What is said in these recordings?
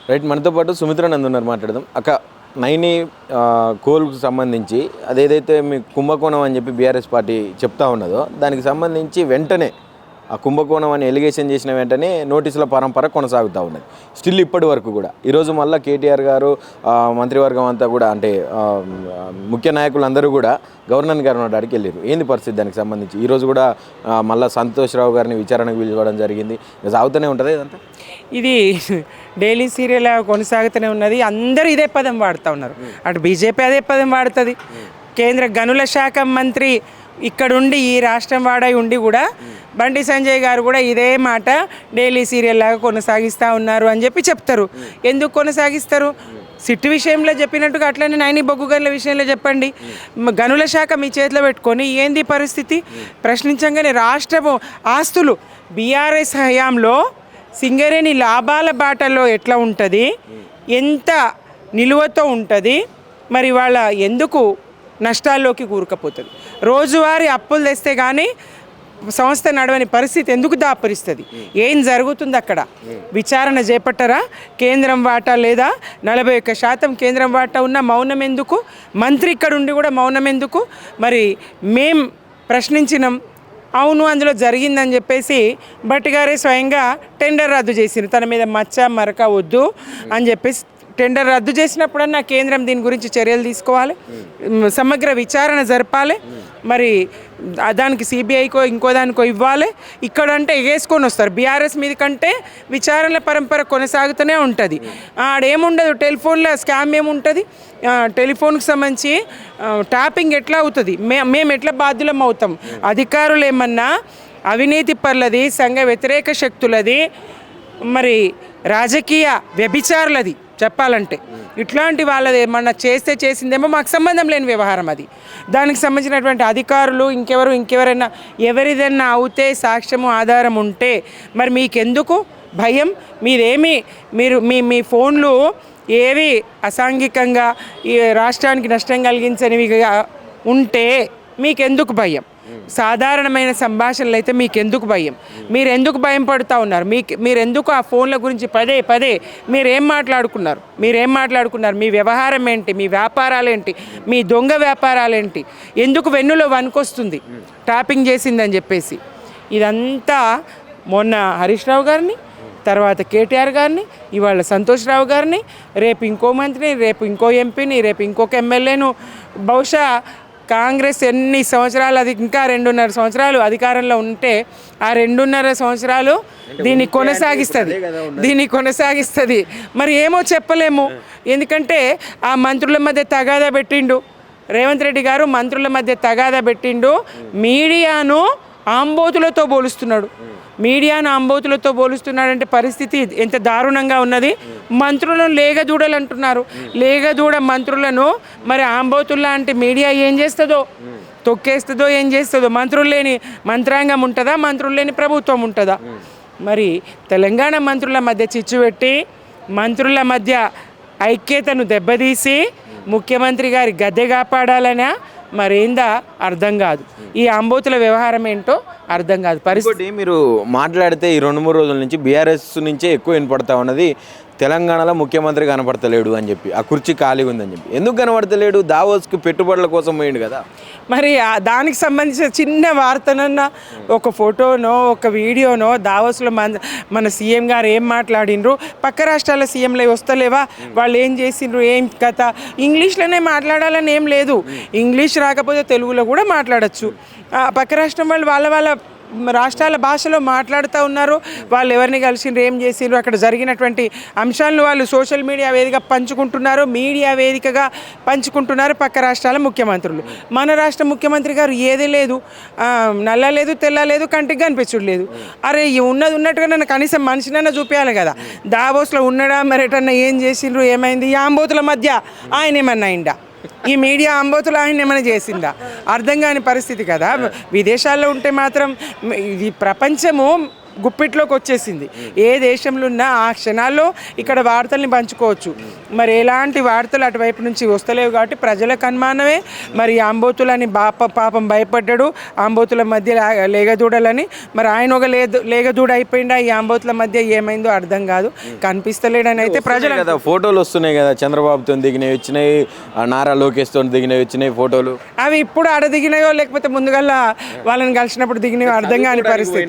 Right, మనతో పాటు సుమిత్ర నంద్ ఉన్నారు, మాట్లాడదాం. అక్క, నైని కోల్కు సంబంధించి అదేదైతే మీ కుంభకోణం అని చెప్పి బీఆర్ఎస్ పార్టీ చెప్తా ఉన్నదో దానికి సంబంధించి వెంటనే ఆ కుంభకోణం అని ఎలిగేషన్ చేసిన వెంటనే నోటీసుల పరంపర కొనసాగుతూ ఉన్నది స్టిల్ ఇప్పటి వరకు కూడా. ఈరోజు మళ్ళీ కేటీఆర్ గారు మంత్రివర్గం అంతా కూడా అంటే ముఖ్య నాయకులందరూ కూడా గవర్నర్ గారు అడిగి వెళ్ళారు. ఏంది పరిస్థితి దానికి సంబంధించి? ఈరోజు కూడా మళ్ళీ సంతోష్ రావు గారిని విచారణకు పిలువడం జరిగింది. సాగుతూనే ఉంటుంది ఇదంతా. ఇది డైలీ సీరియల్ కొనసాగుతూనే ఉన్నది. అందరూ ఇదే పదం వాడుతూ ఉన్నారు. అటు బీజేపీ అదే పదం వాడుతుంది. కేంద్ర గనుల శాఖ మంత్రి ఇక్కడుండి ఈ రాష్ట్రం వాడై ఉండి కూడా బండి సంజయ్ గారు కూడా ఇదే మాట డైలీ సీరియల్ లాగా కొనసాగిస్తూ ఉన్నారు అని చెప్పి చెప్తారు. ఎందుకు కొనసాగిస్తారు? సిట్టు విషయంలో చెప్పినట్టుగా అట్లనే నైని బొగ్గు గనుల విషయంలో చెప్పండి. గనుల శాఖ మీ చేతిలో పెట్టుకొని ఏంది పరిస్థితి? ప్రశ్నించగానే రాష్ట్రము ఆస్తులు బీఆర్ఎస్ హయాంలో సింగరేణి లాభాల బాటలో ఎట్లా ఉంటుంది, ఎంత నిలువతో ఉంటుంది, మరి వాళ్ళ ఎందుకు నష్టాల్లోకి కూరుకుపోతుంది? రోజువారీ అప్పులు తెస్తే కానీ సంస్థ నడవని పరిస్థితి ఎందుకు దాపరిస్తుంది? ఏం జరుగుతుంది అక్కడ? విచారణ చేపట్టరా? కేంద్రం వాటా లేదా? 41% కేంద్రం వాటా ఉన్న మౌనం ఎందుకు? మంత్రి ఇక్కడ ఉండి కూడా మౌనం ఎందుకు? మరి మేం ప్రశ్నించినాం, అవును అందులో జరిగిందని చెప్పేసి భట్ గారే స్వయంగా టెండర్ రద్దు చేసిండ్రు. తన మీద మచ్చ మరక వద్దు అని చెప్పేసి టెండర్ రద్దు చేసినప్పుడన్నా కేంద్రం దీని గురించి చర్యలు తీసుకోవాలి, సమగ్ర విచారణ జరపాలి, మరి దానికి సిబిఐకో ఇంకో దానికో ఇవ్వాలి. ఇక్కడంటే ఎగేసుకొని వస్తారు. బీఆర్ఎస్ మీద కంటే విచారణల పరంపర కొనసాగుతూనే ఉంటుంది. ఆడేముండదు, టెలిఫోన్లో స్కామ్ ఏముంటుంది? టెలిఫోన్కి సంబంధించి ట్యాపింగ్ ఎట్లా అవుతుంది? మేము ఎట్లా బాధ్యులం అవుతాం? అధికారులు ఏమన్నా అవినీతి పరులది, సంఘ వ్యతిరేక శక్తులది, మరి రాజకీయ వ్యభిచారులది చెప్పాలంటే. ఇట్లాంటి వాళ్ళది ఏమన్నా చేసిందేమో మాకు సంబంధం లేని వ్యవహారం అది. దానికి సంబంధించినటువంటి అధికారులు ఇంకెవరైనా ఎవరిదన్నా అవుతే సాక్ష్యము ఆధారం ఉంటే మరి మీకెందుకు భయం? మీరు మీ ఫోన్లు ఏవి అసాంఘికంగా ఈ రాష్ట్రానికి నష్టం కలిగించనివి ఉంటే మీకెందుకు భయం? సాధారణమైన సంభాషణలు అయితే మీకెందుకు భయం? మీరెందుకు భయం పడుతూ ఉన్నారు? మీరెందుకు ఆ ఫోన్ల గురించి పదే మీరేం మాట్లాడుకున్నారు? మీ వ్యవహారం ఏంటి? మీ వ్యాపారాలేంటి? మీ దొంగ వ్యాపారాలేంటి? ఎందుకు వెన్నులో వనుకొస్తుంది ట్యాపింగ్ చేసిందని చెప్పేసి? ఇదంతా మొన్న హరీష్ రావు గారిని, తర్వాత కేటీఆర్ గారిని, ఇవాళ సంతోష్ రావు గారిని, రేపు ఇంకో మంత్రిని, రేపు ఇంకో ఎంపీని, రేపు ఇంకొక ఎమ్మెల్యేను, బహుశా కాంగ్రెస్ ఎన్ని సంవత్సరాలు, అది ఇంకా 2.5 సంవత్సరాలు అధికారంలో ఉంటే ఆ 2.5 సంవత్సరాలు దీన్ని కొనసాగిస్తుంది. మరి ఏమో చెప్పలేము. ఎందుకంటే ఆ మంత్రుల మధ్య తగాదా పెట్టిండు రేవంత్ రెడ్డి గారు, మంత్రుల మధ్య తగాదా పెట్టిండు. మీడియాను ఆంబోతులతో పోలుస్తున్నాడంటే పరిస్థితి ఎంత దారుణంగా ఉన్నది. మంత్రులను లేగదూడలు అంటున్నారు. లేగదూడ మంత్రులను మరి ఆంబోతుల్లా అంటే మీడియా ఏం చేస్తుందో, తొక్కేస్తుందో, ఏం చేస్తుందో? మంత్రులు లేని మంత్రాంగం ఉంటుందా? మంత్రులు లేని ప్రభుత్వం ఉంటుందా? మరి తెలంగాణ మంత్రుల మధ్య చిచ్చు పెట్టి, మంత్రుల మధ్య ఐక్యతను దెబ్బతీసి ముఖ్యమంత్రి గారి గద్దె కాపాడాలనా మరేందా అర్థం కాదు. ఈ అంబోతుల వ్యవహారం ఏంటో అర్థం కాదు. పరిస్థితి మీరు మాట్లాడితే ఈ 2-3 రోజుల నుంచి బీఆర్ఎస్ నుంచే ఎక్కువ వినపడతా ఉన్నది, తెలంగాణలో ముఖ్యమంత్రి కనపడతలేడు అని చెప్పి, ఆ కుర్చీ ఖాళీగా ఉందని చెప్పి. ఎందుకు కనపడతలేడు? దావోస్కి పెట్టుబడుల కోసం పోయిండు కదా. మరి దానికి సంబంధించిన చిన్న వార్తనన్నా, ఒక ఫోటోనో ఒక వీడియోనో దావోస్లో మన సీఎం గారు ఏం మాట్లాడినరు, పక్క రాష్ట్రాల సీఎంలు వస్తలేవా, వాళ్ళు ఏం చేసిండ్రు, ఏం కథ, ఇంగ్లీష్లోనే మాట్లాడాలని ఏం లేదు. ఇంగ్లీష్ రాకపోతే తెలుగులో కూడా మాట్లాడచ్చు. పక్క రాష్ట్రం వాళ్ళు వాళ్ళ రాష్ట్రాల భాషలో మాట్లాడుతూ ఉన్నారు. వాళ్ళు ఎవరిని కలిసిండ్రు, ఏం చేసిండ్రు, అక్కడ జరిగినటువంటి అంశాలను వాళ్ళు సోషల్ మీడియా వేదికగా పంచుకుంటున్నారు, మీడియా వేదికగా పంచుకుంటున్నారు పక్క రాష్ట్రాల ముఖ్యమంత్రులు. మన రాష్ట్ర ముఖ్యమంత్రి గారు ఏది లేదు, నల్ల లేదు, తెల్ల లేదు, కంటికి కనిపించడం లేదు. అరే ఉన్నట్టుగా నన్ను కనీసం మనిషినన్నా చూపించాలి కదా. దావోస్లో ఉన్నాడా, మరేటన్నా ఏం చేసిండ్రు, ఏమైంది? ఈ ఆంబోతుల మధ్య ఆయన ఏమన్నా అయిందా? ఈ మీడియా అంబోతులు ఆయన ఏమైనా చేసిందా? అర్థం కాని పరిస్థితి కదా. విదేశాల్లో ఉంటే మాత్రం ఇది ప్రపంచము గుప్పిట్లోకి వచ్చేసింది. ఏ దేశంలో ఉన్నా ఆ క్షణాల్లో ఇక్కడ వార్తల్ని పంచుకోవచ్చు. మరి ఎలాంటి వార్తలు అటువైపు నుంచి వస్తలేవు కాబట్టి ప్రజలకు అనుమానమే. మరి ఆంబోతులని పాపం భయపడ్డాడు, ఆంబోతుల మధ్య లేగదూడలని. మరి ఆయన ఒక లేగదూడ అయిపోయిందా, ఈ ఆంబోతుల మధ్య ఏమైందో అర్థం కాదు, కనిపిస్తలేడని అయితే ప్రజలు కదా ఫోటోలు వస్తున్నాయి కదా, చంద్రబాబుతో దిగినవి వచ్చినాయి, నారా లోకేష్తో దిగినవి వచ్చినాయి ఫోటోలు. అవి ఇప్పుడు ఆడ దిగినాయో లేకపోతే ముందుగల్లా వాళ్ళని కలిసినప్పుడు దిగినాయో అర్థం కాని పరిస్థితి.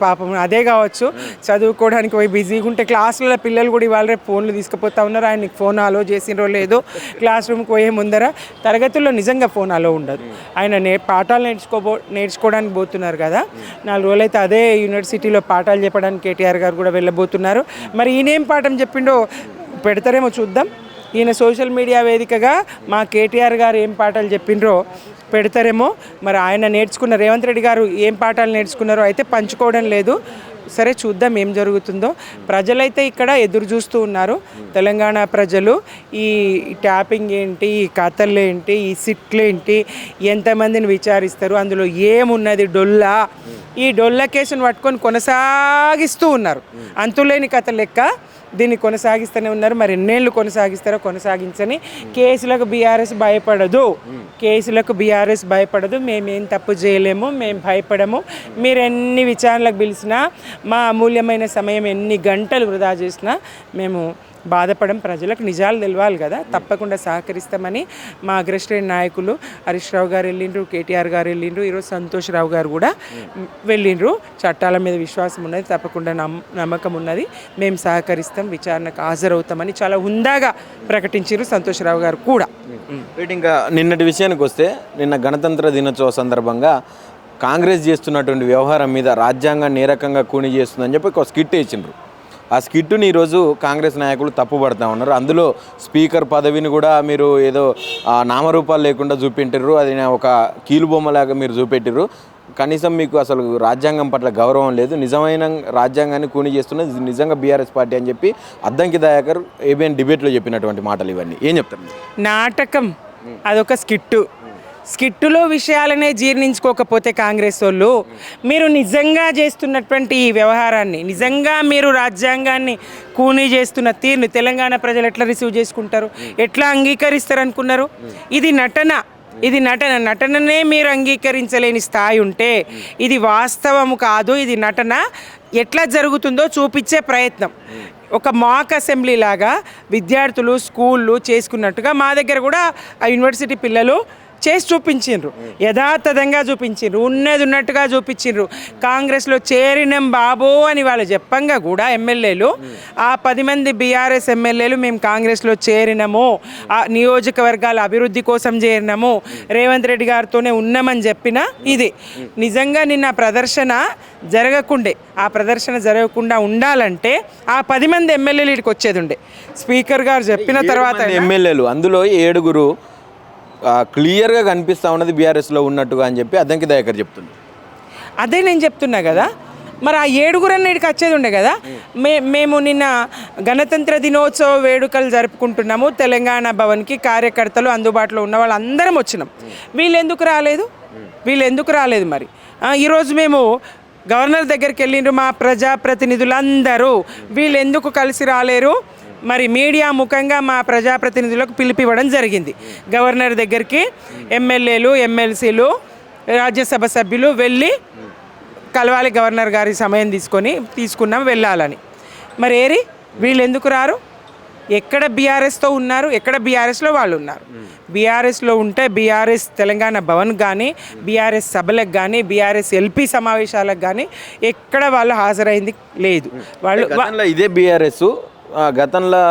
పాపం అదే కావచ్చు, చదువుకోవడానికి పోయి బిజీగా ఉంటే క్లాసులలో పిల్లలు కూడా ఇవాళ రేపు ఫోన్లు తీసుకుపోతా ఉన్నారు. ఆయనకి ఫోన్ అలో చేసినో లేదో, క్లాస్ రూమ్కి పోయే ముందర తరగతుల్లో నిజంగా ఫోన్ అలో ఉండదు. ఆయన పాఠాలు నేర్చుకోవడానికి పోతున్నారు కదా, 4 రోజులైతే అదే యూనివర్సిటీలో పాఠాలు చెప్పడానికి కేటీఆర్ గారు కూడా వెళ్ళబోతున్నారు. మరి ఈయనేం పాఠం చెప్పిండో పెడతారేమో చూద్దాం. ఈయన సోషల్ మీడియా వేదికగా మా కేటీఆర్ గారు ఏం పాఠాలు చెప్పిండ్రో పెడతారేమో. మరి ఆయన నేర్చుకున్న రేవంత్ రెడ్డి గారు ఏం పాఠాలు నేర్చుకున్నారో అయితే పంచుకోవడం లేదు. సరే చూద్దాం ఏం జరుగుతుందో. ప్రజలైతే ఇక్కడ ఎదురు చూస్తూ ఉన్నారు. తెలంగాణ ప్రజలు ఈ ట్యాపింగ్ ఏంటి, ఈ కథలు ఏంటి, ఈ సిట్లు ఏంటి, ఎంతమందిని విచారిస్తారు, అందులో ఏమున్నది డొల్లా, ఈ డొల్ల కేసును పట్టుకొని కొనసాగిస్తూ ఉన్నారు. అంతులేని కథ లెక్క దీన్ని కొనసాగిస్తూనే ఉన్నారు. మరి ఎన్నేళ్ళు కొనసాగిస్తారో కొనసాగించని. కేసులకు బీఆర్ఎస్ భయపడదు, కేసులకు బీఆర్ఎస్ భయపడదు. మేమేం తప్పు చేయలేము, మేము భయపడము. మీరు ఎన్ని విచారణలకు పిలిచినా, మా అమూల్యమైన సమయం ఎన్ని గంటలు వృధా చేసినా మేము బాధపడం. ప్రజలకు నిజాలు తెలవాలి కదా, తప్పకుండా సహకరిస్తామని మా అగ్రశ్రేణి నాయకులు హరీష్ రావు గారు వెళ్ళిండ్రు, కేటీఆర్ గారు వెళ్ళిండ్రు, ఈరోజు సంతోష్ రావు గారు కూడా వెళ్ళిండ్రు. చట్టాల మీద విశ్వాసం ఉన్నది, తప్పకుండా నమ్మకం ఉన్నది, మేము సహకరిస్తాం, విచారణకు హాజరవుతామని చాలా హుందాగా ప్రకటించారు సంతోష్ రావు గారు కూడా. ఇంకా నిన్నటి విషయానికి వస్తే, నిన్న గణతంత్ర దినోత్సవ సందర్భంగా కాంగ్రెస్ చేస్తున్నటువంటి వ్యవహారం మీద రాజ్యాంగాన్ని ఏ రకంగా కూని చేస్తుందని చెప్పి ఒక స్కిట్ ఇచ్చిండ్రు. ఆ స్కిట్టుని ఈరోజు కాంగ్రెస్ నాయకులు తప్పుపడతా ఉన్నారు. అందులో స్పీకర్ పదవిని కూడా మీరు ఏదో నామరూపాలు లేకుండా చూపెట్టారు, అది ఒక కీలుబొమ్మలాగా మీరు చూపెట్టారు. కనీసం మీకు అసలు రాజ్యాంగం పట్ల గౌరవం లేదు, నిజమైన రాజ్యాంగాన్ని కూని చేస్తున్నది నిజంగా బీఆర్ఎస్ పార్టీ అని చెప్పి అద్దంకి దయాకర్ ఏబిఎన్ డిబేట్లో చెప్పినటువంటి మాటలు ఇవన్నీ ఏం చెప్తారు? నాటకం, అదొక స్కిట్టులో విషయాలనే జీర్ణించుకోకపోతే కాంగ్రెస్ వాళ్ళు, మీరు నిజంగా చేస్తున్నటువంటి ఈ వ్యవహారాన్ని, నిజంగా మీరు రాజ్యాంగాన్ని కూనీ చేస్తున్న తీరుని తెలంగాణ ప్రజలు ఎట్లా రిసీవ్ చేసుకుంటారు, ఎట్లా అంగీకరిస్తారు అనుకున్నారు? ఇది నటననే మీరు అంగీకరించలేని స్థాయి ఉంటే ఇది వాస్తవము కాదు, ఇది నటన. ఎట్లా జరుగుతుందో చూపించే ప్రయత్నం. ఒక మాక్ అసెంబ్లీ లాగా విద్యార్థులు స్కూళ్ళు చేసుకున్నట్టుగా మా దగ్గర కూడా ఆ యూనివర్సిటీ పిల్లలు చేసి చూపించిండ్రు, యథాతథంగా చూపించిండ్రు, ఉన్నది ఉన్నట్టుగా చూపించిండ్రు. కాంగ్రెస్లో చేరినాం బాబో అని వాళ్ళు చెప్పంగా కూడా ఎమ్మెల్యేలు, ఆ 10 మంది బీఆర్ఎస్ ఎమ్మెల్యేలు మేము కాంగ్రెస్లో చేరినాము, ఆ నియోజకవర్గాల అభివృద్ధి కోసం చేరినాము, రేవంత్ రెడ్డి గారితోనే ఉన్నామని చెప్పిన ఇది నిజంగా నిన్న ప్రదర్శన జరగకుండా ఉండాలంటే ఆ 10 మంది ఎమ్మెల్యేలు ఇక్కడికి వచ్చేది ఉండే. స్పీకర్ గారు చెప్పిన తర్వాత ఎమ్మెల్యేలు అందులో 7 క్లియర్గా కనిపిస్తూ ఉన్నది బీఆర్ఎస్లో ఉన్నట్టుగా అని చెప్పి అద్దంకి దయాకర్ చెప్తుంది. అదే నేను చెప్తున్నా కదా, మరి ఆ 7 అన్నిటికి వచ్చేది ఉండే కదా. మేము నిన్న గణతంత్ర దినోత్సవ వేడుకలు జరుపుకుంటున్నాము, తెలంగాణ భవన్కి కార్యకర్తలు అందుబాటులో ఉన్న వాళ్ళందరం వచ్చినాం. వీళ్ళు ఎందుకు రాలేదు మరి? ఈరోజు మేము గవర్నర్ దగ్గరికి వెళ్ళిండ్రు మా ప్రజాప్రతినిధులందరూ, వీళ్ళు ఎందుకు కలిసి రాలేరు? మరి మీడియా ముఖంగా మా ప్రజాప్రతినిధులకు పిలిపివ్వడం జరిగింది. గవర్నర్ దగ్గరికి ఎమ్మెల్యేలు, ఎమ్మెల్సీలు, రాజ్యసభ సభ్యులు వెళ్ళి కలవాలి, గవర్నర్ గారి సమయం తీసుకున్నాం వెళ్ళాలని. మరి వీళ్ళు ఎందుకు రారు? ఎక్కడ బీఆర్ఎస్తో ఉన్నారు, ఎక్కడ బీఆర్ఎస్లో వాళ్ళు ఉన్నారు. బీఆర్ఎస్లో ఉంటే బీఆర్ఎస్ తెలంగాణ భవన్ కానీ, బీఆర్ఎస్ సభలకు కానీ, బీఆర్ఎస్ ఎల్పీ సమావేశాలకు కానీ ఎక్కడ వాళ్ళు హాజరైంది లేదు. వాళ్ళు ఇదే బీఆర్ఎస్ గతంలో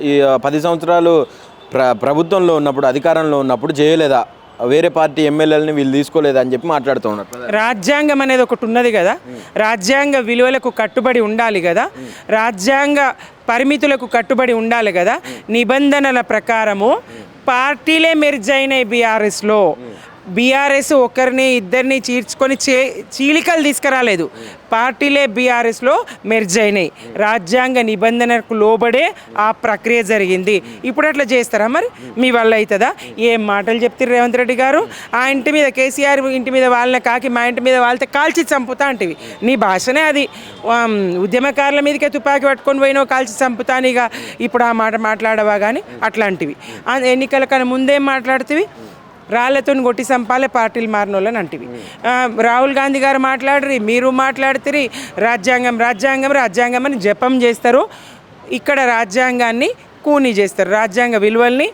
ఈ 10 సంవత్సరాలు ప్రభుత్వంలో ఉన్నప్పుడు, అధికారంలో ఉన్నప్పుడు చేయలేదా, వేరే పార్టీ ఎమ్మెల్యేలని వీళ్ళు తీసుకోలేదా అని చెప్పి మాట్లాడుతూ ఉన్నారు. రాజ్యాంగం అనేది ఒకటి ఉన్నది కదా, రాజ్యాంగ విలువలకు కట్టుబడి ఉండాలి కదా, రాజ్యాంగ పరిమితులకు కట్టుబడి ఉండాలి కదా. నిబంధనల ప్రకారము పార్టీలే మెర్జ్ అయినాయి బీఆర్ఎస్లో, బీఆర్ఎస్ ఒకరిని ఇద్దరిని చీల్చుకొని చీలికలు తీసుకురాలేదు. పార్టీలే బీఆర్ఎస్లో మెర్జ్ అయినాయి. రాజ్యాంగ నిబంధనలకు లోబడే ఆ ప్రక్రియ జరిగింది. ఇప్పుడు అట్లా చేస్తారా? మరి మీ వల్ల అవుతుందా? ఏం మాటలు చెప్తారు రేవంత్ రెడ్డి గారు. ఆ ఇంటి మీద కేసీఆర్ ఇంటి మీద వాళ్ళని కాకి మా ఇంటి మీద వాళ్ళతో కాల్చి చంపుతా అంటివి. నీ భాషనే అది. ఉద్యమకారుల మీదకే తుపాకీ పట్టుకొని పోయినావు కాల్చి చంపుతాను. ఇక ఇప్పుడు ఆ మాట మాట్లాడవా కానీ అట్లాంటివి. ఎన్నికల కన్నా ముందేం మాట్లాడుతీవి? రాళ్లతో కొట్టి చంపాలే పార్టీలు మారిన వాళ్ళని అంటివి. రాహుల్ గాంధీ గారు మాట్లాడరు, మీరు మాట్లాడుతురి. రాజ్యాంగం రాజ్యాంగం రాజ్యాంగం అని జపం చేస్తారు. ఇక్కడ రాజ్యాంగాన్ని కూనీ చేస్తారు, రాజ్యాంగ విలువల్ని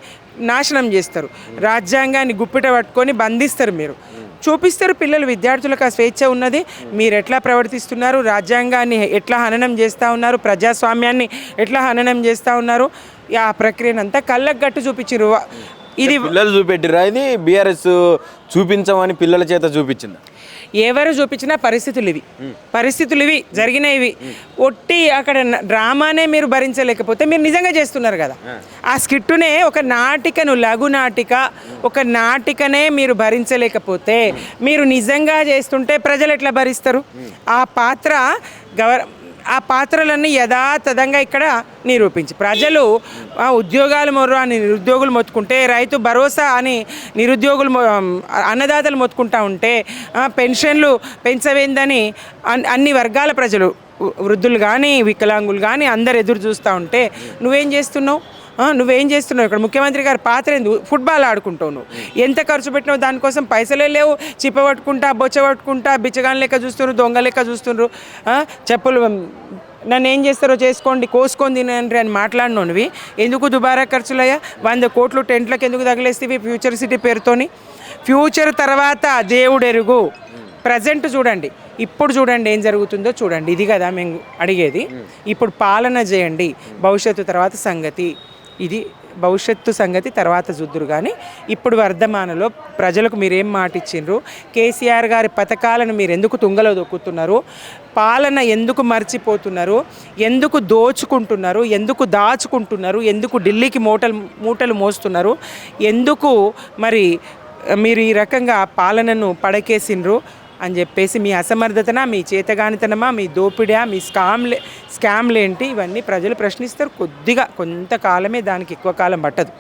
నాశనం చేస్తారు, రాజ్యాంగాన్ని గుప్పిట పట్టుకొని బంధిస్తారు. మీరు చూపిస్తారు పిల్లలు విద్యార్థులకు ఆ స్వేచ్ఛ ఉన్నది. మీరు ఎట్లా ప్రవర్తిస్తున్నారు, రాజ్యాంగాన్ని ఎట్లా హననం చేస్తూ ఉన్నారు, ప్రజాస్వామ్యాన్ని ఎట్లా హననం చేస్తూ ఉన్నారు. ఆ ప్రక్రియను అంతా కళ్ళకు గట్టు చూపించారు. ఇది పిల్లలు చూపెట్టిరా? ఇది బీఆర్ఎస్ చూపించమని పిల్లల చేత చూపించింది. ఎవరు చూపించినా పరిస్థితులు ఇవి జరిగినవి. ఒట్టి అక్కడ డ్రామానే మీరు భరించలేకపోతే మీరు నిజంగా చేస్తున్నారు కదా. ఆ స్కిట్టునే ఒక నాటికను, లఘు నాటిక, ఒక నాటికనే మీరు భరించలేకపోతే మీరు నిజంగా చేస్తుంటే ప్రజలు ఎట్లా భరిస్తారు? ఆ పాత్రలన్నీ యథాతథంగా ఇక్కడ నిరూపించి ప్రజలు ఉద్యోగాలు మొర్రు అని నిరుద్యోగులు మొత్తుకుంటే, రైతు భరోసా అని నిరుద్యోగులు అన్నదాతలు మొత్తుకుంటా ఉంటే, పెన్షన్లు పెంచవేందని అన్ని వర్గాల ప్రజలు, వృద్ధులు కానీ వికలాంగులు కానీ అందరు ఎదురు చూస్తూ ఉంటే నువ్వేం చేస్తున్నావు ఇక్కడ? ముఖ్యమంత్రి గారు పాత్ర ఎందుకు? ఫుట్బాల్ ఆడుకుంటావు నువ్వు. ఎంత ఖర్చు పెట్టినావు దానికోసం? పైసలే లేవు. చిప్ప పట్టుకుంటా, బొచ్చ పట్టుకుంటా, బిచ్చగాని లెక్క చూస్తున్నారు, దొంగ లెక్క చూస్తున్నారు. చెప్పులు నన్ను ఏం చేస్తారో చేసుకోండి, కోసుకొని తినండి అని మాట్లాడినోనివి ఎందుకు దుబారా ఖర్చులయ్యా? 100 కోట్లు టెంట్లకు ఎందుకు తగిలేస్తేవి ఫ్యూచర్ సిటీ పేరుతోని? ఫ్యూచర్ తర్వాత దేవుడు ఎరుగు. ప్రజెంట్ చూడండి, ఇప్పుడు చూడండి ఏం జరుగుతుందో చూడండి. ఇది కదా మేము అడిగేది. ఇప్పుడు పాలన చేయండి, భవిష్యత్తు తర్వాత సంగతి. ఇది భవిష్యత్తు సంగతి తర్వాత చూద్దురు. కానీ ఇప్పుడు వర్ధమానలో ప్రజలకు మీరేం మాట ఇచ్చిండ్రు? కేసీఆర్ గారి పథకాలను మీరు ఎందుకు తుంగలో దొక్కుతున్నారు? పాలన ఎందుకు మర్చిపోతున్నారు? ఎందుకు దోచుకుంటున్నారు? ఎందుకు దాచుకుంటున్నారు? ఎందుకు ఢిల్లీకి మూటలు మోస్తున్నారు? ఎందుకు మరి మీరు ఈ రకంగా పాలనను పడకేసిండ్రు అని చెప్పేసి మీ అసమర్థతనా, మీ చేతగానితనమా, మీ దోపిడా, మీ స్కామ్లేంటి ఇవన్నీ ప్రజలు ప్రశ్నిస్తారు. కొంతకాలమే, దానికి ఎక్కువ కాలం పట్టదు.